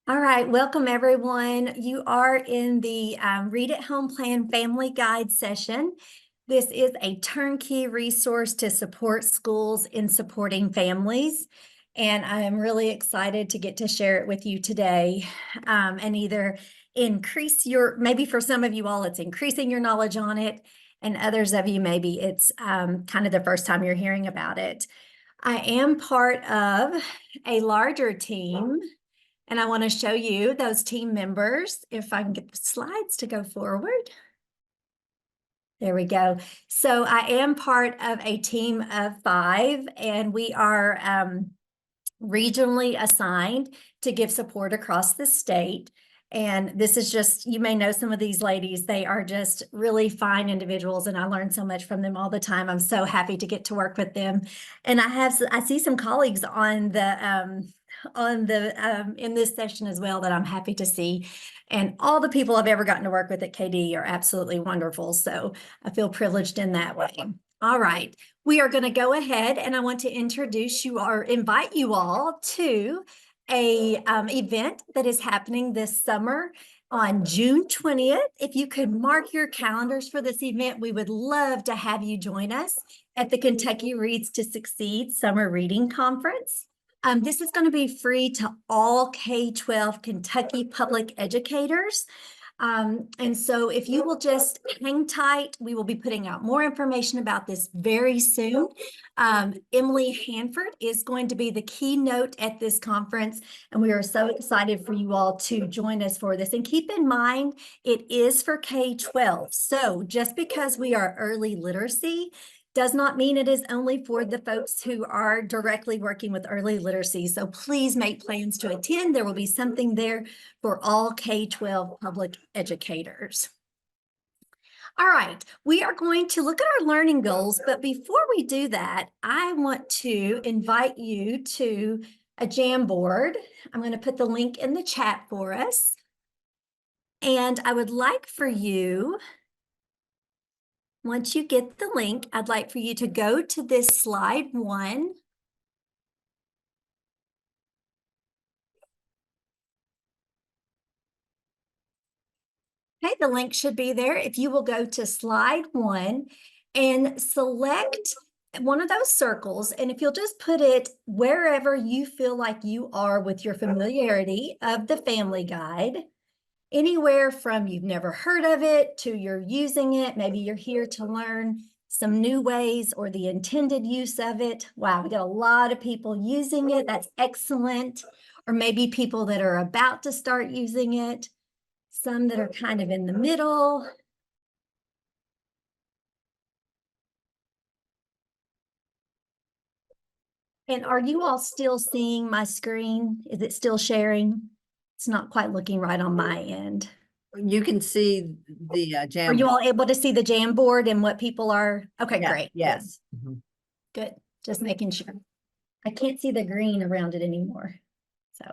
All right, welcome everyone. You are in the Read at Home Plan Family Guide session. This is a turnkey resource to support schools in supporting families. And I am really excited to get to share it with you today and either maybe for some of you all, it's increasing your knowledge on it. And others of you, maybe it's kind of the first time you're hearing about it. I am part of a larger team. And I want to show you those team members, if I can get the slides to go forward. There we go. So I am part of a team of 5, and we are regionally assigned to give support across the state. And this is just, you may know some of these ladies, they are just really fine individuals, and I learn so much from them all the time. I'm so happy to get to work with them. And I see some colleagues on the in this session as well that I'm happy to see. And all the people I've ever gotten to work with at KD are absolutely wonderful. So I feel privileged in that way. All right, we are going to go ahead, and I want to introduce you or invite you all to a event that is happening this summer on June 20th. If you could mark your calendars for this event, we would love to have you join us at the Kentucky Reads to Succeed Summer Reading Conference. This is going to be free to all K-12 Kentucky public educators. And so if you will just hang tight, we will be putting out more information about this very soon. Emily Hanford is going to be the keynote at this conference, and we are so excited for you all to join us for this. And keep in mind, it is for K-12. So just because we are early literacy does not mean it is only for the folks who are directly working with early literacy. So please make plans to attend. There will be something there for all K-12 public educators. All right, we are going to look at our learning goals, but before we do that, I want to invite you to a Jamboard. I'm going to put the link in the chat for us. And I would like for you, once you get the link, I'd like for you to go to this slide 1. Okay, the link should be there. If you will go to slide 1 and select one of those circles, and if you'll just put it wherever you feel like you are with your familiarity of the Family Guide, anywhere from you've never heard of it to you're using it, maybe you're here to learn some new ways or the intended use of it. Wow, we got a lot of people using it. That's excellent. Or maybe people that are about to start using it, some that are kind of in the middle. And are you all still seeing my screen? Is it still sharing? It's not quite looking right on my end. You can see the jam. Are you all able to see the Jamboard and what people are? Okay, Yeah, great. yes. Good. Just making sure. I can't see the green around it anymore. So,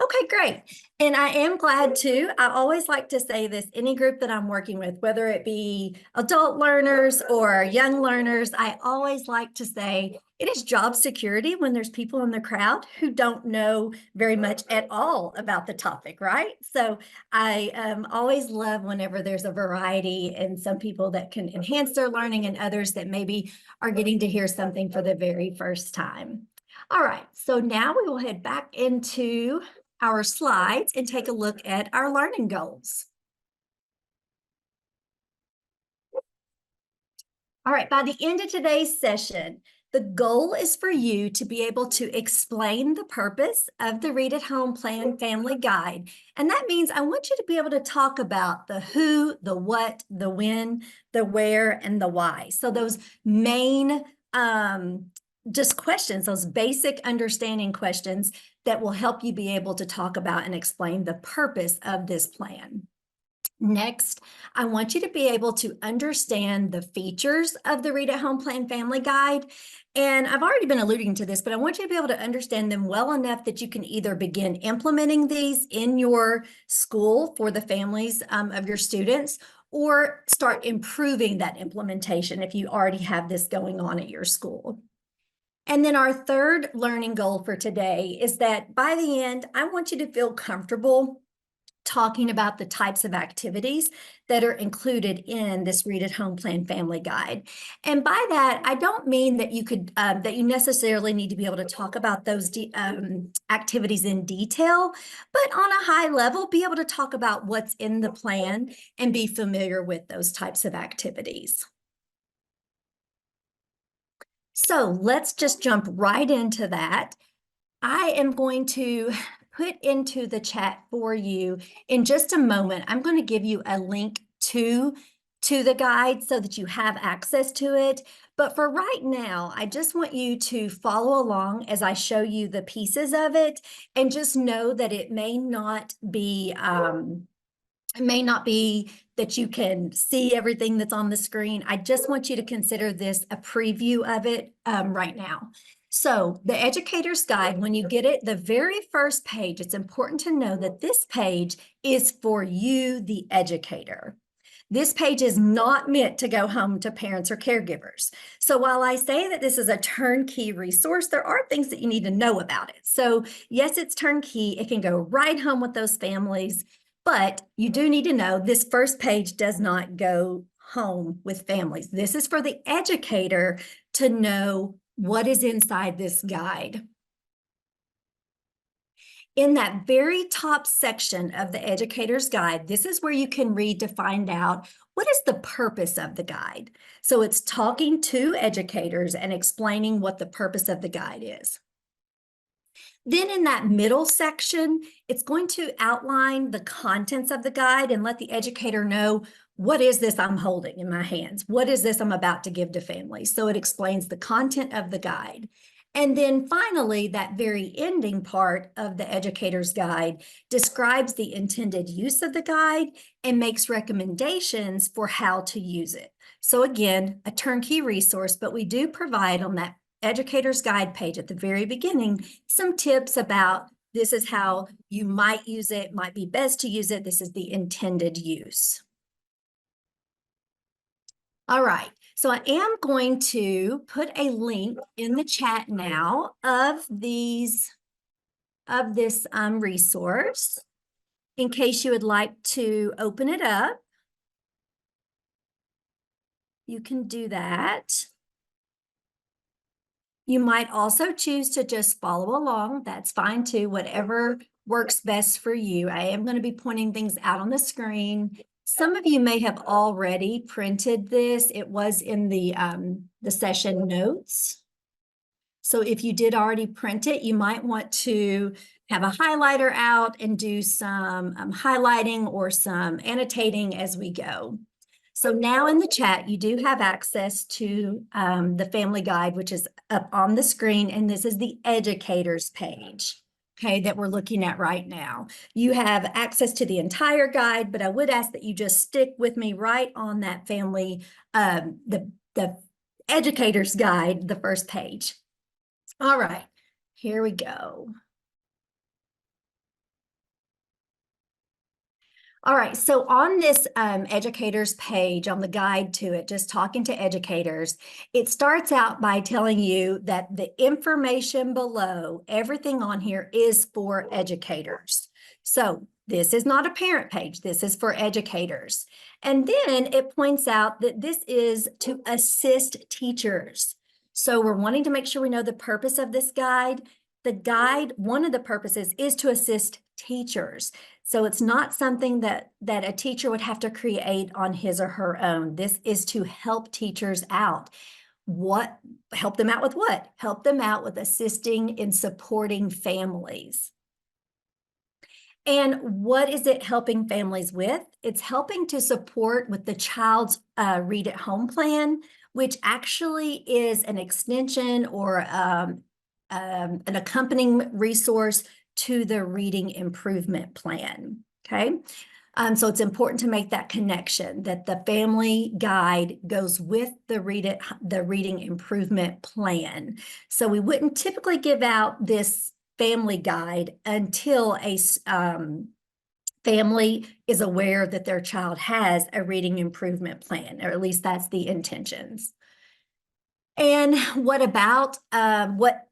okay, great. And I am glad to. I always like to say this, any group that I'm working with, whether it be adult learners or young learners, I always like to say it is job security when there's people in the crowd who don't know very much at all about the topic, right? So I always love whenever there's a variety and some people that can enhance their learning and others that maybe are getting to hear something for the very first time. All right, so now we will head back into our slides and take a look at our learning goals. All right, by the end of today's session, the goal is for you to be able to explain the purpose of the Read at Home Plan Family Guide. And that means I want you to be able to talk about the who, the what, the when, the where, and the why. So those main just questions, those basic understanding questions that will help you be able to talk about and explain the purpose of this plan. Next, I want you to be able to understand the features of the Read at Home Plan Family Guide. And I've already been alluding to this, but I want you to be able to understand them well enough that you can either begin implementing these in your school for the families of your students, or start improving that implementation if you already have this going on at your school. And then our third learning goal for today is that by the end, I want you to feel comfortable talking about the types of activities that are included in this Read at Home Plan Family Guide. And by that, I don't mean that that you necessarily need to be able to talk about those activities in detail, but on a high level, be able to talk about what's in the plan and be familiar with those types of activities. So let's just jump right into that. I am going to put into the chat for you in just a moment. I'm going to give you a link to the guide so that you have access to it. But for right now, I just want you to follow along as I show you the pieces of it, and just know that it may not be that you can see everything that's on the screen. I just want you to consider this a preview of it right now. So the Educator's Guide, when you get it, the very first page, it's important to know that this page is for you, the educator. This page is not meant to go home to parents or caregivers. So while I say that this is a turnkey resource, there are things that you need to know about it. So yes, it's turnkey. It can go right home with those families. But you do need to know this first page does not go home with families. This is for the educator to know what is inside this guide. In that very top section of the Educator's Guide, this is where you can read to find out what is the purpose of the guide. So it's talking to educators and explaining what the purpose of the guide is. Then in that middle section, it's going to outline the contents of the guide and let the educator know, what is this I'm holding in my hands? What is this I'm about to give to families? So it explains the content of the guide. And then finally, that very ending part of the educator's guide describes the intended use of the guide and makes recommendations for how to use it. So again, a turnkey resource, but we do provide on that Educator's Guide page at the very beginning some tips about this is how you might use it, might be best to use it. This is the intended use. All right, so I am going to put a link in the chat now of this resource in case you would like to open it up. You can do that. You might also choose to just follow along. That's fine too, whatever works best for you. I am going to be pointing things out on the screen. Some of you may have already printed this. It was in the session notes. So if you did already print it, you might want to have a highlighter out and do some highlighting or some annotating as we go. So now in the chat, you do have access to the family guide, which is up on the screen, and this is the educators page, okay, that we're looking at right now. You have access to the entire guide, but I would ask that you just stick with me right on that family, the educators guide, the first page. All right, here we go. All right, so on this educators page, on the guide to it, just talking to educators, it starts out by telling you that the information below, everything on here is for educators. So this is not a parent page, this is for educators. And then it points out that this is to assist teachers. So we're wanting to make sure we know the purpose of this guide. The guide, one of the purposes is to assist teachers. So it's not something that a teacher would have to create on his or her own. This is to help teachers out. Help them out with what? Help them out with assisting in supporting families. And what is it helping families with? It's helping to support with the child's Read at Home plan, which actually is an extension or an accompanying resource to the reading improvement plan, okay? So it's important to make that connection that the family guide goes with the reading improvement plan. So we wouldn't typically give out this family guide until a family is aware that their child has a reading improvement plan, or at least that's the intentions. And what about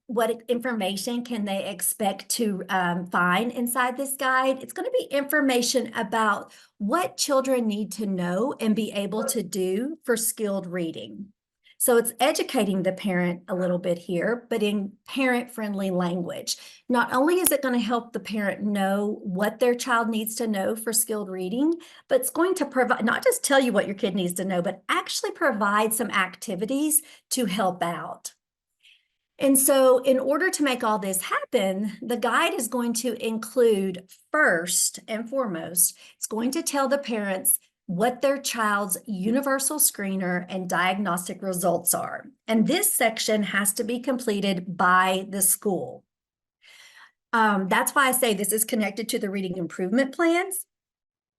what information can they expect to find inside this guide? It's going to be information about what children need to know and be able to do for skilled reading. So it's educating the parent a little bit here, but in parent-friendly language. Not only is it going to help the parent know what their child needs to know for skilled reading, but it's going to provide, not just tell you what your kid needs to know, but actually provide some activities to help out. And so in order to make all this happen, the guide is going to include, first and foremost, it's going to tell the parents what their child's universal screener and diagnostic results are. And this section has to be completed by the school. That's why I say this is connected to the reading improvement plans,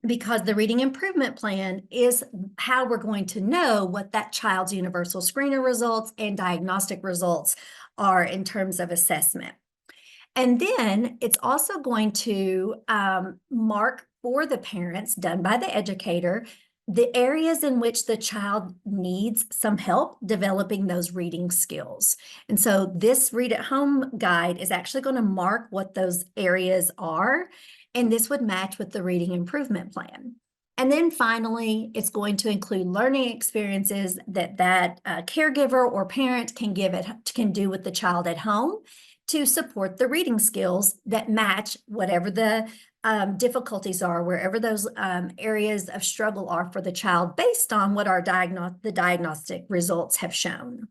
because the reading improvement plan is how we're going to know what that child's universal screener results and diagnostic results are in terms of assessment. And then it's also going to mark for the parents, done by the educator, the areas in which the child needs some help developing those reading skills. And so this Read at Home guide is actually going to mark what those areas are, and this would match with the reading improvement plan. And then finally, it's going to include learning experiences that caregiver or parent can do with the child at home to support the reading skills that match whatever the difficulties are, wherever those areas of struggle are for the child based on what our diagnostic results have shown.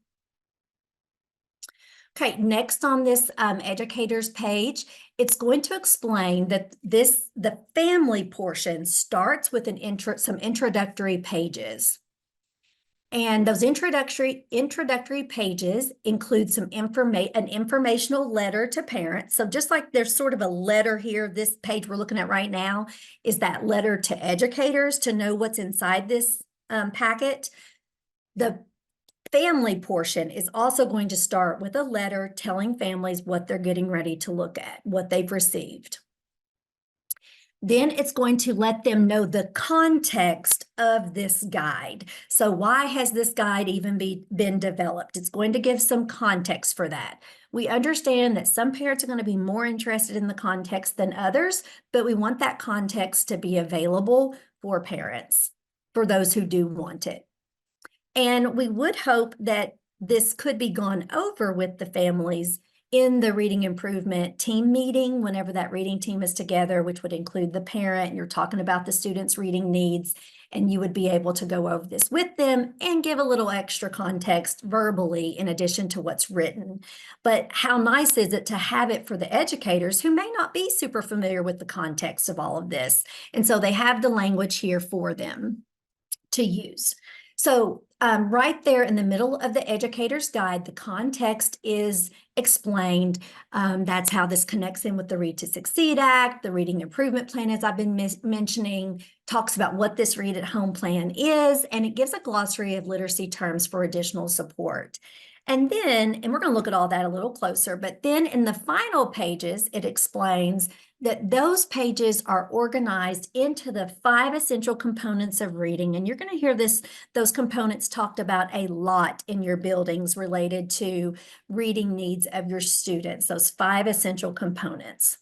Okay, next on this educator's page, it's going to explain that the family portion starts with some introductory pages. And those introductory pages include an informational letter to parents. So just like there's sort of a letter here, this page we're looking at right now is that letter to educators to know what's inside this packet. The family portion is also going to start with a letter telling families what they're getting ready to look at, what they've received. Then it's going to let them know the context of this guide. So why has this guide even been developed? It's going to give some context for that. We understand that some parents are going to be more interested in the context than others, but we want that context to be available for parents, for those who do want it. And we would hope that this could be gone over with the families in the reading improvement team meeting, whenever that reading team is together, which would include the parent. You're talking about the student's reading needs, and you would be able to go over this with them and give a little extra context verbally in addition to what's written. But how nice is it to have it for the educators who may not be super familiar with the context of all of this? And so they have the language here for them to use. So right there in the middle of the educator's guide, the context is explained. That's how this connects in with the Read to Succeed Act. The Reading Improvement Plan, as I've been mentioning, talks about what this Read at Home plan is, and it gives a glossary of literacy terms for additional support. And then, and we're going to look at all that a little closer, but then in the final pages, it explains that those pages are organized into the 5 essential components of reading. And you're going to hear those components talked about a lot in your buildings related to reading needs of your students, those 5 essential components.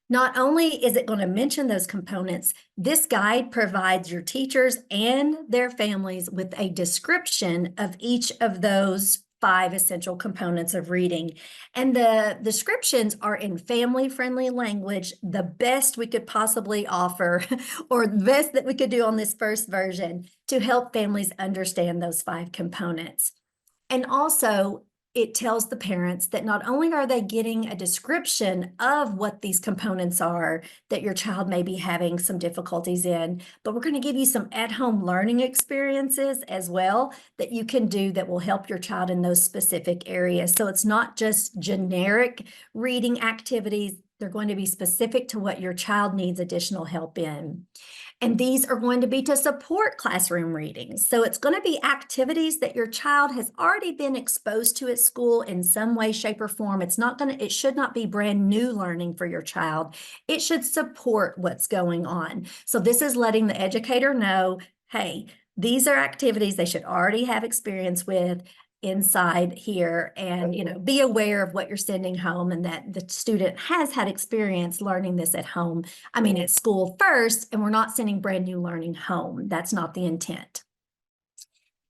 Not only is it going to mention those components, this guide provides your teachers and their families with a description of each of those 5 essential components of reading. And the descriptions are in family-friendly language, the best we could possibly offer, or the best that we could do on this first version to help families understand those 5 components. And also, it tells the parents that not only are they getting a description of what these components are that your child may be having some difficulties in, but we're going to give you some at-home learning experiences as well that you can do that will help your child in those specific areas. So it's not just generic reading activities. They're going to be specific to what your child needs additional help in. And these are going to be to support classroom readings. So it's going to be activities that your child has already been exposed to at school in some way, shape, or form. It should not be brand new learning for your child. It should support what's going on. So this is letting the educator know, hey, these are activities they should already have experience with. inside here and, be aware of what you're sending home and that the student has had experience learning this at home. I mean, at school first, and we're not sending brand new learning home. That's not the intent.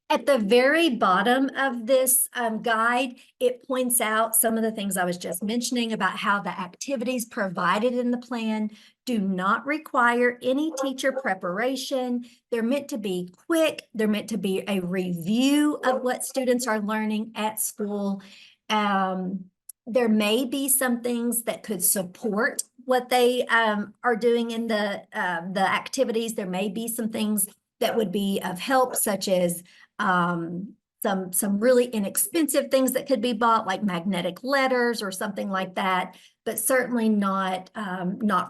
At the very bottom of this guide, it points out some of the things I was just mentioning about how the activities provided in the plan do not require any teacher preparation. They're meant to be quick. They're meant to be a review of what students are learning at school. There may be some things that could support what they are doing in the activities. There may be some things that would be of help, such as some really inexpensive things that could be bought, like magnetic letters or something like that, but certainly not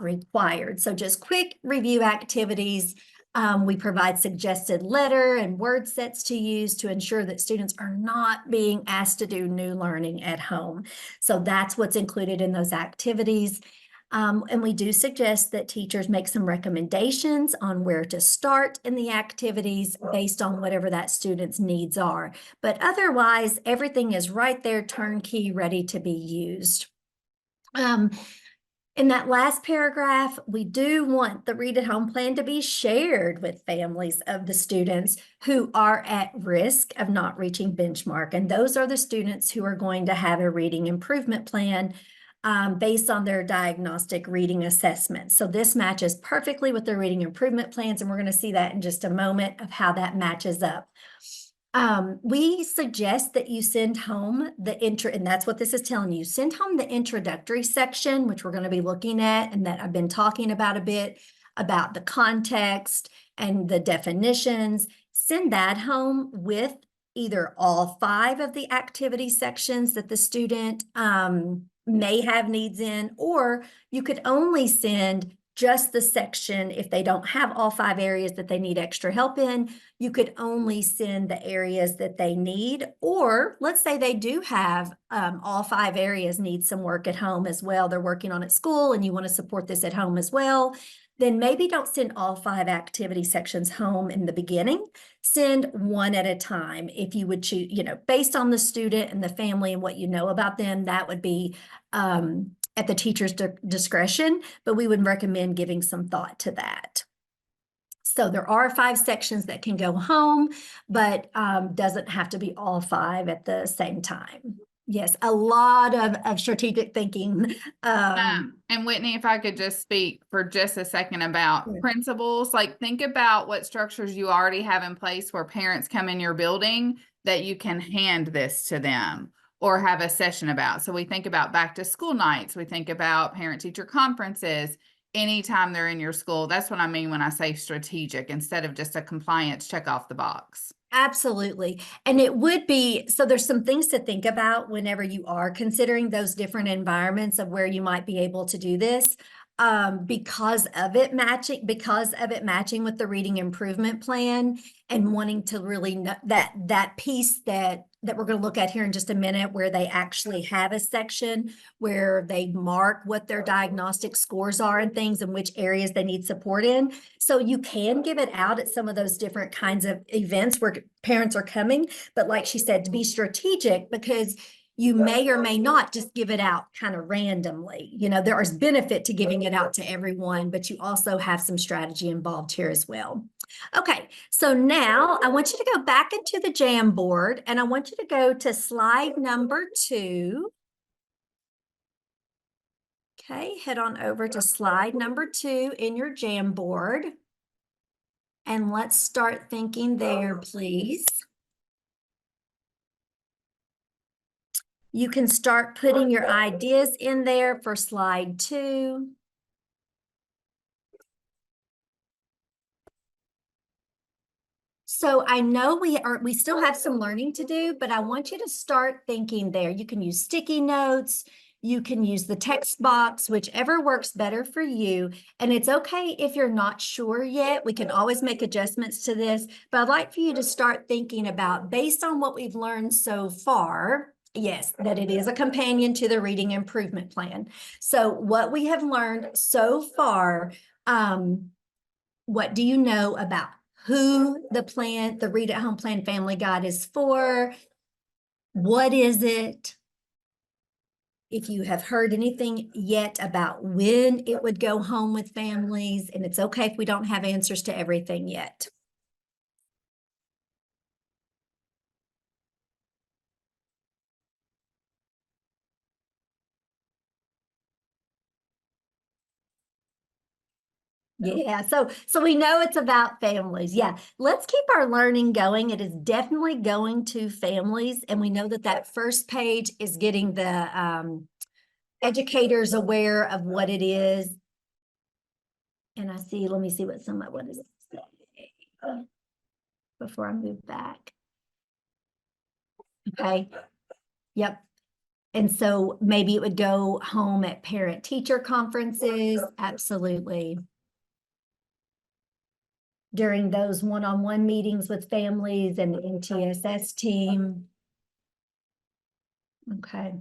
required. So just quick review activities. We provide suggested letter and word sets to use to ensure that students are not being asked to do new learning at home. So that's what's included in those activities. And we do suggest that teachers make some recommendations on where to start in the activities based on whatever that student's needs are. But otherwise, everything is right there, turnkey, ready to be used. In that last paragraph, we do want the Read at Home plan to be shared with families of the students who are at risk of not reaching benchmark. And those are the students who are going to have a reading improvement plan based on their diagnostic reading assessment. So this matches perfectly with their reading improvement plans, and we're going to see that in just a moment of how that matches up. We suggest that you send home the intro, and that's what this is telling you. Send home the introductory section, which we're going to be looking at, and that I've been talking about a bit, about the context and the definitions. Send that home with either all 5 of the activity sections that the student may have needs in, or you could only send just the section if they don't have all 5 areas that they need extra help in. You could only send the areas that they need, or let's say they do have all 5 areas need some work at home as well. They're working on at school and you want to support this at home as well. Then maybe don't send all 5 activity sections home in the beginning. Send one at a time. If you would choose, based on the student and the family and what you know about them, that would be at the teacher's discretion, but we would recommend giving some thought to that. So there are 5 sections that can go home, but doesn't have to be all 5 at the same time. Yes, a lot of strategic thinking. And Whitney, if I could just speak for just a second about Sure. principals, like think about what structures you already have in place where parents come in your building that you can hand this to them or have a session about. So we think about back to school nights. We think about parent teacher conferences anytime they're in your school. That's what I mean when I say strategic instead of just a compliance check off the box. Absolutely. And it would be, so there's some things to think about whenever you are considering those different environments of where you might be able to do this. Because of it matching with the reading improvement plan and wanting to really know that piece that we're going to look at here in just a minute, where they actually have a section where they mark what their diagnostic scores are and things and which areas they need support in. So you can give it out at some of those different kinds of events where parents are coming, but like she said, to be strategic, because you may or may not just give it out kind of randomly. There is benefit to giving it out to everyone, but you also have some strategy involved here as well. Okay, so now I want you to go back into the Jamboard and I want you to go to slide number 2. Okay, head on over to slide number 2 in your Jamboard. And let's start thinking there, please. You can start putting your ideas in there for slide 2. So I know we still have some learning to do, but I want you to start thinking there. You can use sticky notes, you can use the text box, whichever works better for you. And it's okay if you're not sure yet. We can always make adjustments to this, but I'd like for you to start thinking about, based on what we've learned so far, yes, that it is a companion to the reading improvement plan. So what we have learned so far, what do you know about who the Read at Home Plan Family Guide is for? What is it? If you have heard anything yet about when it would go home with families, and it's okay if we don't have answers to everything yet. Yeah, so we know it's about families. Yeah, let's keep our learning going. It is definitely going to families, and we know that that first page is getting the educators aware of what it is. And I see, let me see what does it say before I move back. Okay, yep. And so maybe it would go home at parent-teacher conferences, absolutely. During those one-on-one meetings with families and the NTSS team. Okay.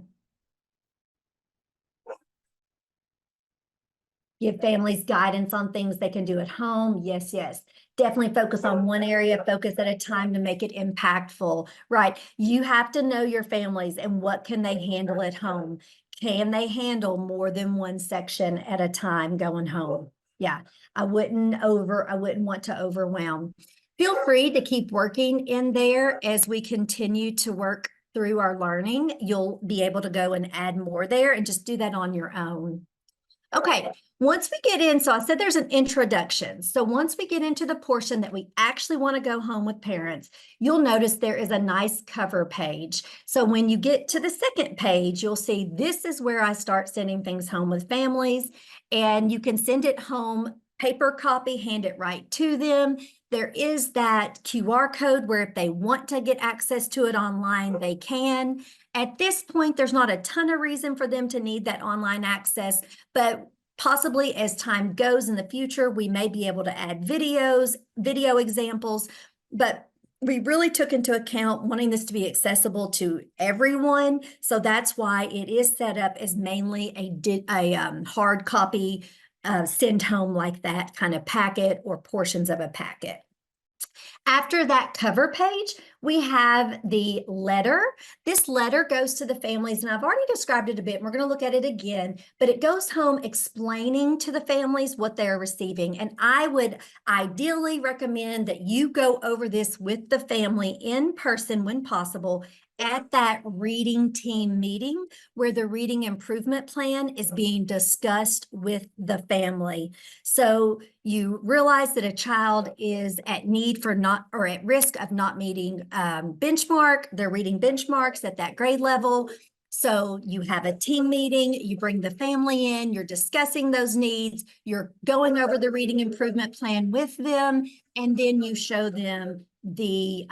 Give families guidance on things they can do at home. Yes, yes. Definitely focus on one area, focus at a time to make it impactful, right? You have to know your families and what can they handle at home. Can they handle more than one section at a time going home? Yeah, I wouldn't want to overwhelm. Feel free to keep working in there as we continue to work through our learning. You'll be able to go and add more there and just do that on your own. Okay, once we get in, so I said there's an introduction. So once we get into the portion that we actually want to go home with parents, you'll notice there is a nice cover page. So when you get to the second page, you'll see this is where I start sending things home with families, and you can send it home paper copy, hand it right to them. There is that QR code where if they want to get access to it online, they can. At this point, there's not a ton of reason for them to need that online access, but possibly as time goes in the future, we may be able to add video examples, but we really took into account wanting this to be accessible to everyone. So that's why it is set up as mainly a hard copy send home like that kind of packet or portions of a packet. After that cover page, we have the letter. This letter goes to the families, and I've already described it a bit, and we're going to look at it again, but it goes home explaining to the families what they're receiving. And I would ideally recommend that you go over this with the family in person when possible at that reading team meeting where the reading improvement plan is being discussed with the family. So you realize that a child is at need for not, or at risk of not meeting benchmark, they're reading benchmarks at that grade level. So you have a team meeting, you bring the family in, you're discussing those needs, you're going over the reading improvement plan with them, and then you show them the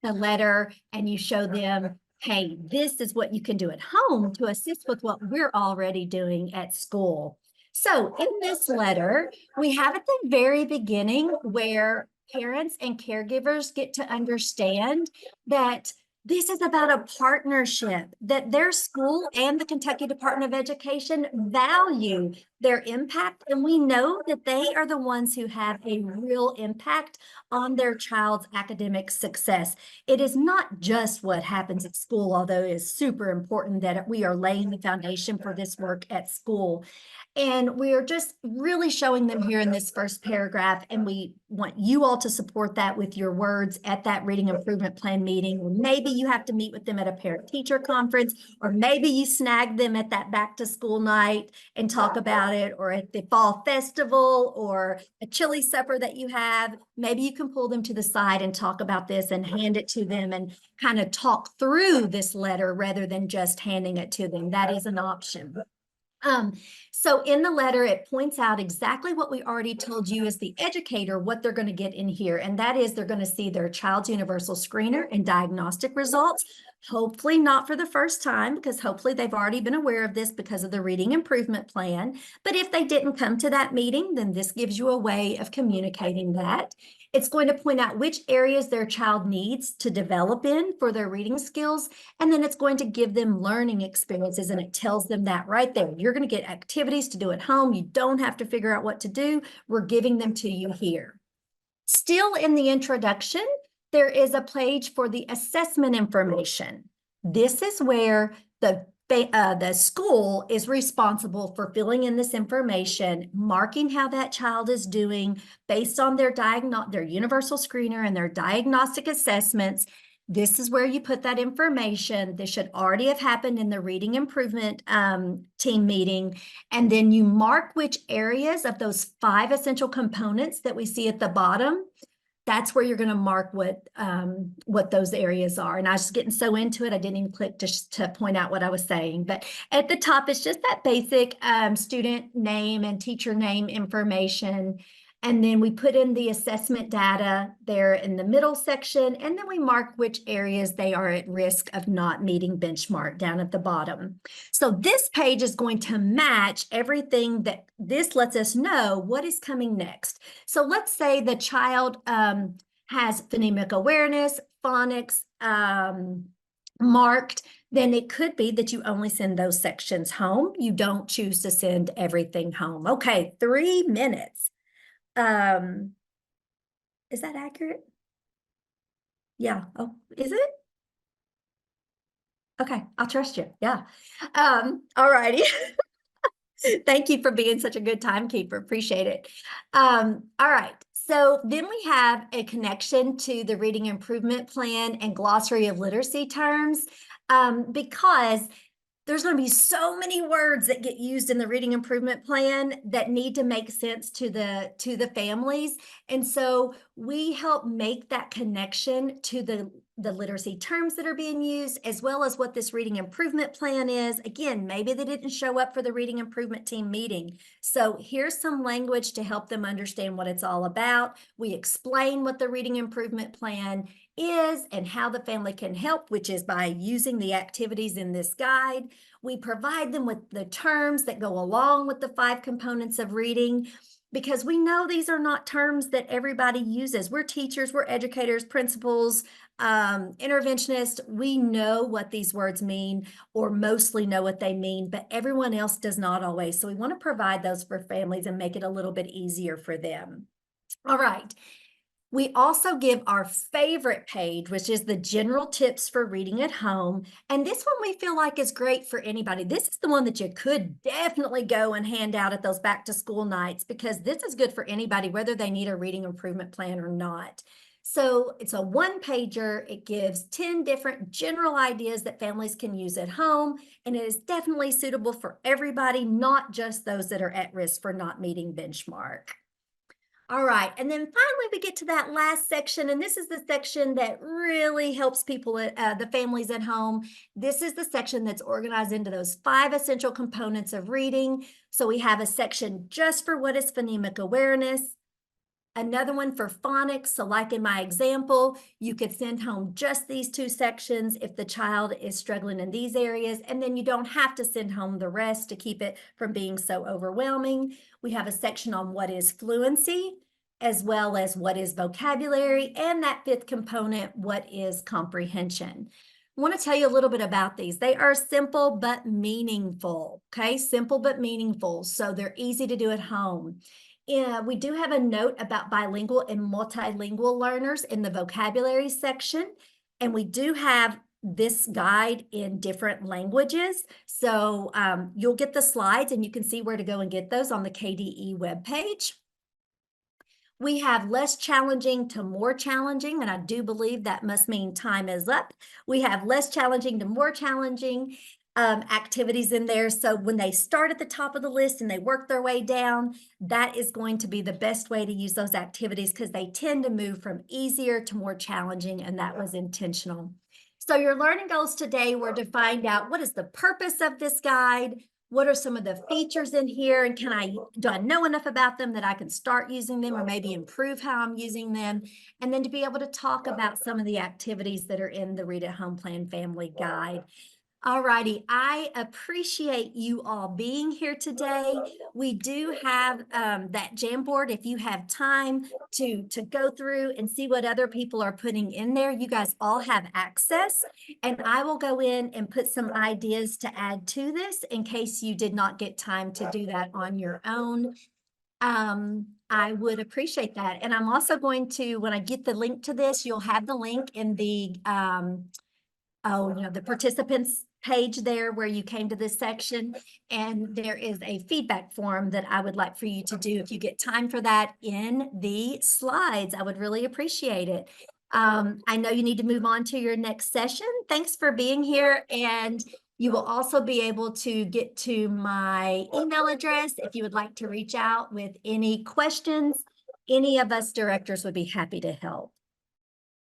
letter and you show them, hey, this is what you can do at home to assist with what we're already doing at school. So in this letter, we have at the very beginning where parents and caregivers get to understand that this is about a partnership, that their school and the Kentucky Department of Education value their impact. And we know that they are the ones who have a real impact on their child's academic success. It is not just what happens at school, although it is super important that we are laying the foundation for this work at school. And we are just really showing them here in this first paragraph, and we want you all to support that with your words at that reading improvement plan meeting, or maybe you have to meet with them at a parent-teacher conference, or maybe you snag them at that back-to-school night and talk about it, or at the fall festival, or a chili supper that you have. Maybe you can pull them to the side and talk about this and hand it to them and kind of talk through this letter rather than just handing it to them. That is an option. So in the letter, it points out exactly what we already told you as the educator, what they're going to get in here. And that is they're going to see their child's universal screener and diagnostic results. Hopefully not for the first time, because hopefully they've already been aware of this because of the reading improvement plan. But if they didn't come to that meeting, then this gives you a way of communicating that. It's going to point out which areas their child needs to develop in for their reading skills. And then it's going to give them learning experiences, and it tells them that right there. You're going to get activities to do at home. You don't have to figure out what to do. We're giving them to you here. Still in the introduction, there is a page for the assessment information. This is where the school is responsible for filling in this information, marking how that child is doing based on their universal screener and their diagnostic assessments. This is where you put that information. This should already have happened in the reading improvement team meeting. And then you mark which areas of those 5 essential components that we see at the bottom. That's where you're going to mark what those areas are. And I was just getting so into it, I didn't even click to point out what I was saying. But at the top, it's just that basic student name and teacher name information. And then we put in the assessment data there in the middle section, and then we mark which areas they are at risk of not meeting benchmark down at the bottom. So this page is going to match everything that this lets us know what is coming next. So let's say the child has phonemic awareness, phonics marked, then it could be that you only send those sections home. You don't choose to send everything home. Okay, 3 minutes. Is that accurate? Yeah. Oh, is it? Okay, I'll trust you. Yeah. All righty. Thank you for being such a good timekeeper. Appreciate it. All right. So then we have a connection to the reading improvement plan and glossary of literacy terms, because there's going to be so many words that get used in the reading improvement plan that need to make sense to the families. And so we help make that connection to the literacy terms that are being used, as well as what this reading improvement plan is. Again, maybe they didn't show up for the reading improvement team meeting. So here's some language to help them understand what it's all about. We explain what the reading improvement plan is and how the family can help, which is by using the activities in this guide. We provide them with the terms that go along with the 5 components of reading, because we know these are not terms that everybody uses. We're teachers, we're educators, principals, interventionists. We know what these words mean, or mostly know what they mean, but everyone else does not always. So we want to provide those for families and make it a little bit easier for them. All right. We also give our favorite page, which is the general tips for reading at home. And this one we feel like is great for anybody. This is the one that you could definitely go and hand out at those back to school nights, because this is good for anybody, whether they need a reading improvement plan or not. So it's a 1-pager. It gives 10 different general ideas that families can use at home. And it is definitely suitable for everybody, not just those that are at risk for not meeting benchmark. All right, and then finally we get to that last section, and this is the section that really helps people, the families at home. This is the section that's organized into those 5 essential components of reading. So we have a section just for what is phonemic awareness, another one for phonics. So like in my example, you could send home just these 2 sections if the child is struggling in these areas, and then you don't have to send home the rest to keep it from being so overwhelming. We have a section on what is fluency, as well as what is vocabulary, and that 5th component, what is comprehension. I want to tell you a little bit about these. They are simple but meaningful, okay? Simple but meaningful, so they're easy to do at home. We do have a note about bilingual and multilingual learners in the vocabulary section, and we do have this guide in different languages. So you'll get the slides, and you can see where to go and get those on the KDE webpage. We have less challenging to more challenging, and I do believe that must mean time is up. We have less challenging to more challenging activities in there. So when they start at the top of the list and they work their way down, that is going to be the best way to use those activities, because they tend to move from easier to more challenging, and that was intentional. So your learning goals today were to find out what is the purpose of this guide, what are some of the features in here, and do I know enough about them that I can start using them or maybe improve how I'm using them, and then to be able to talk about some of the activities that are in the Read at Home Plan Family Guide. All righty, I appreciate you all being here today. We do have that Jamboard. If you have time to go through and see what other people are putting in there, you guys all have access. And I will go in and put some ideas to add to this in case you did not get time to do that on your own. I would appreciate that. And I'm also going to, when I get the link to this, you'll have the link in the, the participants page there where you came to this section. And there is a feedback form that I would like for you to do. If you get time for that in the slides, I would really appreciate it. I know you need to move on to your next session. Thanks for being here. And you will also be able to get to my email address if you would like to reach out with any questions. Any of us directors would be happy to help.